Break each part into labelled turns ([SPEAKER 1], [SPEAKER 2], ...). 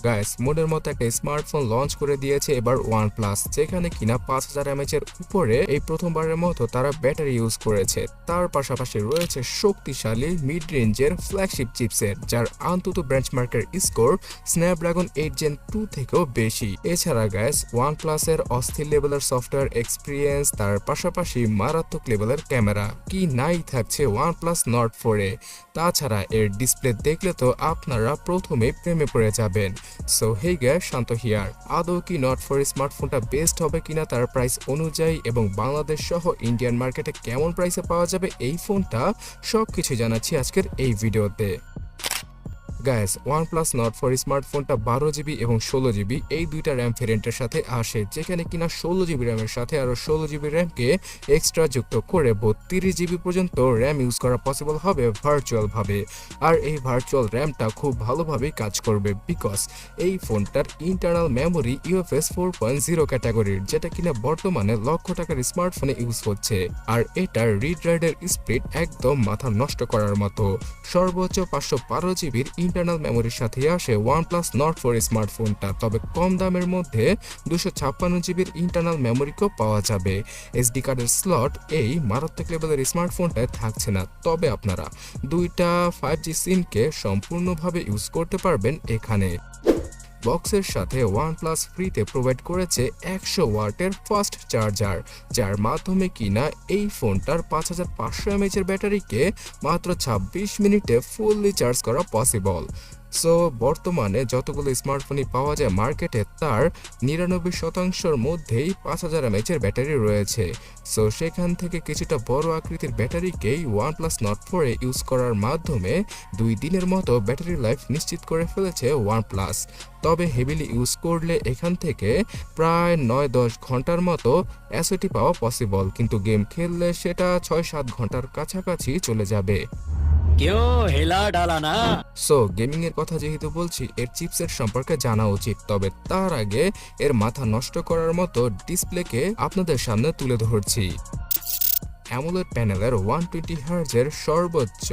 [SPEAKER 1] Guys, মোডের মতো একটা স্মার্টফোন লঞ্চ করে দিয়েছে এবার OnePlus, যেখানে কিনা 5000 mAh এর উপরে এই প্রথমবারের মতো তারা ব্যাটারি ইউজ করেছে। তার পাশাপাশি রয়েছে শক্তিশালী মিড রেঞ্জের ফ্ল্যাগশিপ চিপসেট, যার আন্তত বেঞ্চমার্কের স্কোর স্ন্যাপড্রাগন 8 Gen 2 থেকেও বেশি। এছাড়া গাইস, OnePlus এর অস্থির লেভেলের সফটওয়্যার এক্সপিরিয়েন্স, তার পাশাপাশি মারাত্মক লেভেলের ক্যামেরা, কি নাই থাকছে OnePlus Nord 4 এ। তাছাড়া এর ডিসপ্লে দেখলে তো আপনারা প্রথমেই প্রেমে পড়ে যাবেন। So hey guys, Shanto here. আদৌ কি Nord 4 স্মার্টফোনটা বেস্ট হবে কিনা তার প্রাইস অনুযায়ী এবং বাংলাদেশ সহ ইন্ডিয়ান মার্কেটে কেমন প্রাইসে পাওয়া যাবে এই ফোনটা, সবকিছু জানাচ্ছি আজকের এই ভিডিওতে। গাইস, OnePlus Nord 4 স্মার্টফোনটা 12GB এবং 16GB এই দুইটা র্যাম ভেরিয়েন্টের সাথে আসে, যেখানে কিনা 16GB র্যামের সাথে আরও 16GB র্যামকে এক্সট্রা যুক্ত করে 32GB পর্যন্ত র্যাম ইউজ করা পসিবল হবে ভার্চুয়াল ভাবে। আর এই ভার্চুয়াল র্যামটা খুব ভালোভাবেই কাজ করবে, বিকজ এই ফোনটার ইন্টারনাল মেমোরি UFS 4.0 ক্যাটাগরির, যেটা কিনা বর্তমানে লক্ষ টাকার স্মার্টফোনে ইউজ হচ্ছে। আর এটার রিড রাইডের স্পিড একদম মাথা নষ্ট করার মতো। সর্বোচ্চ 512GBর ইন্টারনাল মেমোরির সাথে আসে OnePlus Nord 4 স্মার্টফোনটা, তবে কম দামের মধ্যে 256GBর ইন্টারনাল মেমোরিকেও পাওয়া যাবে। SD কার্ডের স্লট এই মারাত্মক লেভেলের স্মার্টফোনটায় থাকছে না, তবে আপনারা দুইটা 5G সিমকে সম্পূর্ণভাবে ইউজ করতে পারবেন এখানে। বক্সের সাথে OnePlus ফ্রিতে প্রোভাইড করেছে 100 ওয়াটের ফাস্ট চার্জার, যার মাধ্যমে কিনা এই ফোনটার 5500 mAh এর ব্যাটারিকে মাত্র 26 মিনিটে ফুললি চার্জ করা পসিবল। সো বর্তমানে যতগুলো স্মার্টফোনই পাওয়া যায় মার্কেটে, তার 99% মধ্যেই 5000 mAh এর ব্যাটারি রয়েছে। সো সেখান থেকে কিছুটা বড় আকৃতির ব্যাটারিকেই OnePlus Nord 4 এ ইউজ করার মাধ্যমে 2 দিনের মতো ব্যাটারি লাইফ নিশ্চিত করে ফেলেছে OnePlus। তবে হেভিলি ইউজ করলে এখান থেকে প্রায় 9-10 ঘন্টার মতো এসওটি পাওয়া পসিবল, কিন্তু গেম খেললে সেটা 6-7 ঘন্টার কাছাকাছি চলে যাবে। সো গেমিং এর কথা যেহেতু বলছি, এর চিপসেট সম্পর্কে জানা উচিত, তবে তার আগে এর মাথা নষ্ট করার মতো ডিসপ্লেকে আপনাদের সামনে তুলে ধরছি। অ্যামোলেড প্যানেলের 120Hz এর সর্বোচ্চ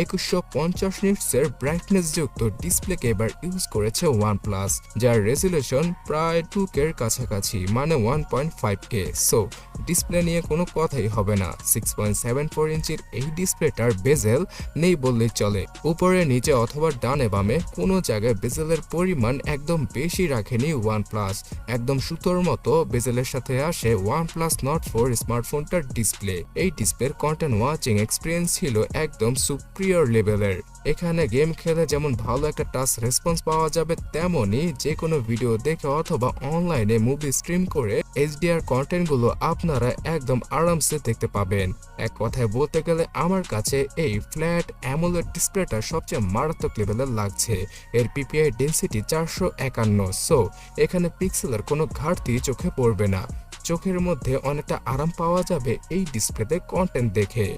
[SPEAKER 1] 2150 নিটসের ব্রাইটনেস যুক্ত ডিসপ্লেকে এবার ইউজ করেছে OnePlus, যার রেজুলেশন প্রায় 2K এর কাছাকাছি, মানে 1.5K। সো ডিসপ্লে নিয়ে কোনো কথাই হবে না। 6.74 ইঞ্চির এই ডিসপ্লেটার বেজেল নেই বললেই চলে। উপরে নিচে অথবা ডানে বামে কোনো জায়গায় বেজেলের পরিমাণ একদম বেশি রাখেনি OnePlus। একদম সুতোর মতো বেজেলের সাথে আসে OnePlus Nord 4 স্মার্টফোনটার ডিসপ্লে। এই ডিসপ্লের কন্টেন্ট ওয়াচিং এক্সপিরিয়েন্স ছিল একদম সুপিরিয়র লেভেলের। এখানে গেম খেলে যেমন ভালো একটা টাচ রেসপন্স পাওয়া যাবে, তেমনই যে কোনো ভিডিও দেখে অথবা অনলাইনে মুভি স্ট্রিম করে HDR কন্টেন্টগুলো আপনারা একদম আরামসে দেখতে পাবেন। এক কথায় বলতে গেলে আমার কাছে এই ফ্ল্যাট অ্যামোলেড ডিসপ্লেটা সবচেয়ে মারাত্মক লেভেলের লাগছে। এর PPI ডেন্সিটি 451, সো এখানে পিক্সেলের কোনো ঘাটতি চোখে পড়বে না। চোখের মধ্যে অনেকটা আরাম পাওয়া যাবে এই ডিসপ্লেতে কন্টেন্ট দেখে।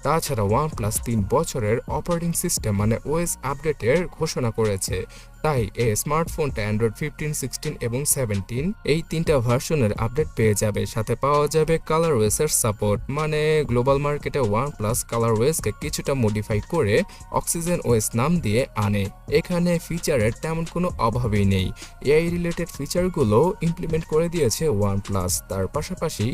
[SPEAKER 1] তাছাড়া OnePlus 3 বছরের অপারেটিং সিস্টেম মানে OS আপডেটের ঘোষণা করেছে, তাই এই স্মার্টফোনটা অ্যান্ড্রয়েড 15, 16 এবং 17 এই তিনটা ভার্সনের আপডেট পেয়ে যাবে। সাথে পাওয়া যাবে কালারওয়েস এর সাপোর্ট, মানে গ্লোবাল মার্কেটে OnePlus কালারওয়েসকে কিছুটা মডিফাই করে অক্সিজেন OS নাম দিয়ে আনে। এখানে ফিচারের তেমন কোনো অভাবই নেই। AI রিলেটেড ফিচারগুলো ইমপ্লিমেন্ট করে দিয়েছে OnePlus। তার পাশাপাশি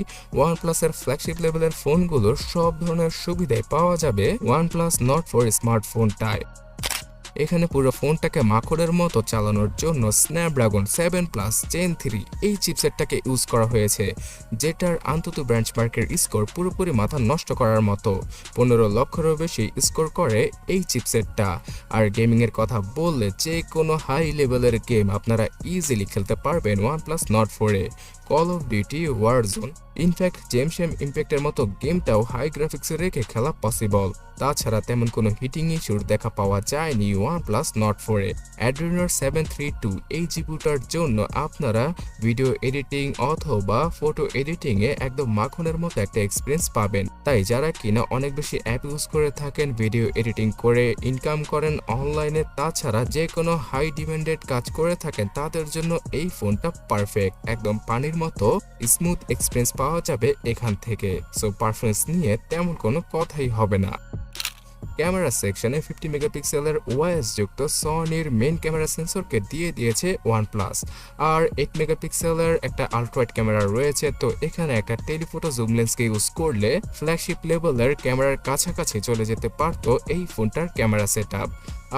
[SPEAKER 1] OnePlus এর ফ্ল্যাগশিপ লেভেলের ফোনগুলোর সব ধরনের সুবিধাই পাওয়া যাবে OnePlus Nord 4 স্মার্টফোনটায়। এখানে পুরো ফোনটাকে মাখনের মতো চালানোর জন্য Snapdragon 7+ Gen 3 এই চিপসেটটাকে ইউজ করা হয়েছে, যেটার আন্তত বেঞ্চমার্কের স্কোর পুরোপুরি মাথা নষ্ট করার মতো। 15 লক্ষেরও বেশি স্কোর করে এই চিপসেটটা। আর গেমিং এর কথা বললে যে কোনো হাই লেভেলের গেম আপনারা ইজিলি খেলতে পারবেন OnePlus Nord 4 এ। Call of duty, warzone, in fact জেমশেম ইম্প্যাক্টের মতো গেমটাও হাই গ্রাফিক্সে রেখে খেলা পসিবল। তাছাড়া তেমন কোনো হিটিং ইস্যুর দেখা পাওয়া যায়নি OnePlus Nord 4 এ। Adreno 732 এই জিপিউটার জন্য আপনারা ভিডিও এডিটিং অথবা ফটো এডিটিং এ একদম মাখনের মতো একটা এক্সপিরিয়েন্স পাবেন। তাই যারা কিনা অনেক বেশি অ্যাপ ইউজ করে থাকেন, ভিডিও এডিটিং করে ইনকাম করেন অনলাইনে, তাছাড়া যে কোনো হাই ডিমান্ডেড কাজ করে থাকেন, তাদের জন্য এই ফোনটা পারফেক্ট। একদম পানির মতো স্মুথ এক্সপিরিয়েন্স পাওয়া যাবে এখান থেকে। সো পারফরমেন্স নিয়ে তেমন কোনো কথাই হবে না। ক্যামেরা সেকশনে 50 মেগাপিক্সেলের ওএস যুক্ত সনির মেইন ক্যামেরা সেন্সরকে দিয়ে দিয়েছে OnePlus। আর 8 মেগাপিক্সেলের একটা আল্ট্রাওয়াইড ক্যামেরা রয়েছে। তো এখানে একটা টেলিফোটো জুম লেন্সকে ইউজ করলে ফ্ল্যাগশিপ লেভেলের ক্যামেরার কাছাকাছি চলে যেতে পারতো এই ফোনটার ক্যামেরা সেটআপ।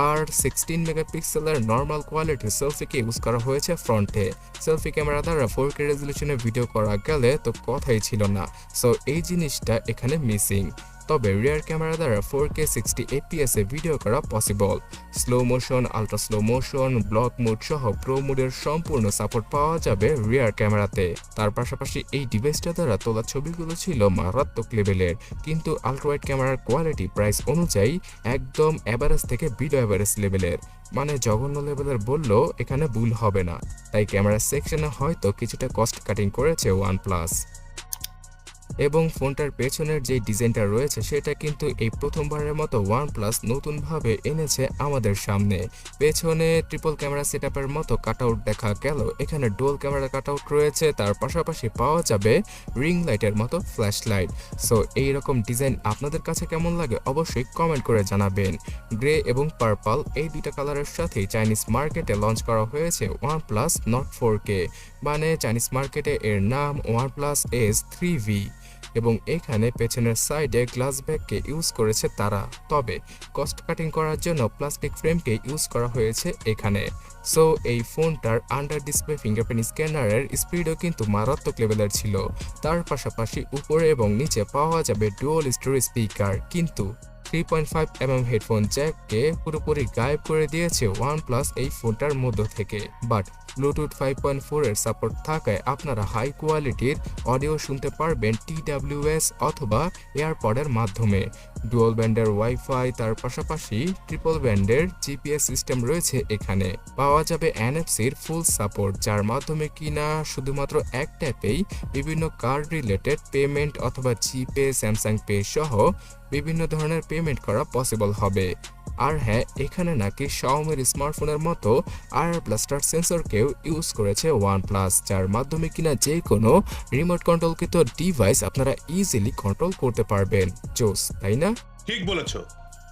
[SPEAKER 1] আর 16 মেগাপিক্সেলের নর্মাল কোয়ালিটির সেলফিকে ইউজ করা হয়েছে ফ্রন্টে। সেলফি ক্যামেরা দ্বারা 4K রেজলিউশনে ভিডিও করা গেলে তো কথাই ছিল না, সো এই জিনিসটা এখানে মিসিং। তবে রিয়ার ক্যামেরা দ্বারা 4K 60 fps এ ভিডিও করা possible. Slow motion, ultra slow motion, block mode সহ প্রো মোডের সম্পূর্ণ সাপোর্ট পাওয়া যাবে রিয়ার ক্যামেরাতে। তার পাশাপাশি এই ডিভাইসটা দ্বারা তোলা ছবিগুলো ছিল মারাত্মক লেভেলের, কিন্তু আলট্রাওয়াইড ক্যামেরার কোয়ালিটি প্রাইস অনুযায়ী একদম অ্যাভারেজ থেকে বিলো অ্যাভারেজ লেভেলের, মানে জঘন্য লেভেলের বললেও এখানে ভুল হবে না। তাই ক্যামেরা সেকশনে হয়তো কিছুটা কস্ট কাটিং করেছে OnePlus। এবং ফোনটার পেছনের যে ডিজাইনটা রয়েছে সেটা কিন্তু এই প্রথমবারের মতো OnePlus নতুনভাবে এনেছে আমাদের সামনে। পেছনে ট্রিপল ক্যামেরা সেটআপের মতো কাটআউট দেখা গেল, এখানে ডুয়াল ক্যামেরা কাটআউট রয়েছে। তার পাশাপাশি পাওয়া যাবে রিং লাইটের মতো ফ্ল্যাশ লাইট। সো এইরকম ডিজাইন আপনাদের কাছে কেমন লাগে অবশ্যই কমেন্ট করে জানাবেন। গ্রে এবং পার্পল এই দুইটা কালারের সাথে চাইনিজ মার্কেটে লঞ্চ করা হয়েছে OnePlus Nord 4K, মানে চাইনিজ মার্কেটে এর নাম OnePlus S3V। এবং এখানে পেছনের সাইডে গ্লাস ব্যাগকে ইউজ করেছে তারা, তবে কস্ট কাটিং করার জন্য প্লাস্টিক ফ্রেমকে ইউজ করা হয়েছে এখানে। সো এই ফোনটার আন্ডার ডিসপ্লে ফিঙ্গারপ্রিন্ট স্ক্যানারের স্পিডও কিন্তু মারাত্মক লেভেলের ছিল। তার পাশাপাশি উপরে এবং নিচে পাওয়া যাবে ডুয়াল স্টোরেজ স্পিকার, কিন্তু 3.5mm হেডফোন জ্যাককে পুরোপুরি গায়েব করে দিয়েছে OnePlus এই ফোনটার মধ্য থেকে। বাট ব্লুটুথ 5.4 এর সাপোর্ট থাকায় আপনারা হাই কোয়ালিটির অডিও শুনতে পারবেন TWS অথবা এয়ারপডের মাধ্যমে। ডুয়াল ব্যান্ডের ওয়াইফাই, তার পাশাপাশি ট্রিপল ব্যান্ডের জিপিএস সিস্টেম রয়েছে এখানে। পাওয়া যাবে NFC'র ফুল সাপোর্ট, যার মাধ্যমে কিনা শুধুমাত্র এক ট্যাপেই বিভিন্ন কার্ড রিলেটেড পেমেন্ট অথবা জিপে, স্যামসাং পে সহ বিভিন্ন ধরনের পেমেন্ট করা পসিবল হবে। আর হ্যাঁ, এখানে নাকি Xiaomiর স্মার্টফোনের মতো আর ব্লাস্টার সেন্সরকেও ইউজ করেছে OnePlus, যার মাধ্যমে কিনা যে কোনো রিমোট কন্ট্রোলকৃত ডিভাইস আপনারা ইজিলি কন্ট্রোল করতে পারবেন। জোস, তাই না?
[SPEAKER 2] ঠিক বলেছো।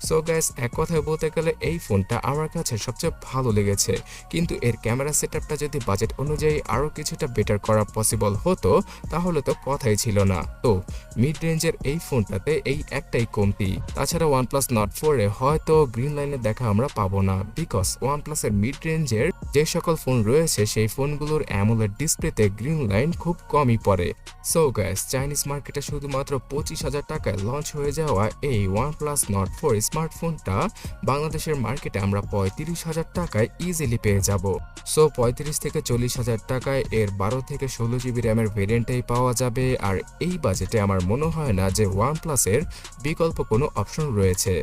[SPEAKER 1] সো গাইস, এক কথায় বলতে গেলে এই ফোনটা আমার কাছে সবচেয়ে ভালো লেগেছে, কিন্তু এর ক্যামেরা সেটআপটা যদি বাজেট অনুযায়ী আরও কিছুটা বেটার করা পসিবল হতো তাহলে তো কথাই ছিল না। তো মিড রেঞ্জের এই ফোনটাতে এই একটাই কমতি। তাছাড়া OnePlus Nord 4 এ হয়তো গ্রিন লাইনের দেখা আমরা পাবো না, বিকজ OnePlus এর মিড রেঞ্জের যে সকল ফোন রয়েছে সেই ফোনগুলোর অ্যামোলেড ডিসপ্লেতে গ্রিন লাইন খুব কমই পড়ে। সো গাইস, চাইনিজ মার্কেটে শুধুমাত্র 25,000 টাকায় লঞ্চ হয়ে যাওয়া এই OnePlus Nord 4 স্মার্টফোনটা বাংলাদেশের মার্কেটে আমরা 35,000 টাকায় ইজিলি পেয়ে যাব। সো 35 থেকে 40,000 টাকায় এর 12 থেকে 16 জিবি র্যামের ভেরিয়েন্টটাই পাওয়া যাবে। আর এই বাজেটে আমার মনে হয় না যে OnePlus এর বিকল্প কোনো অপশন রয়েছে।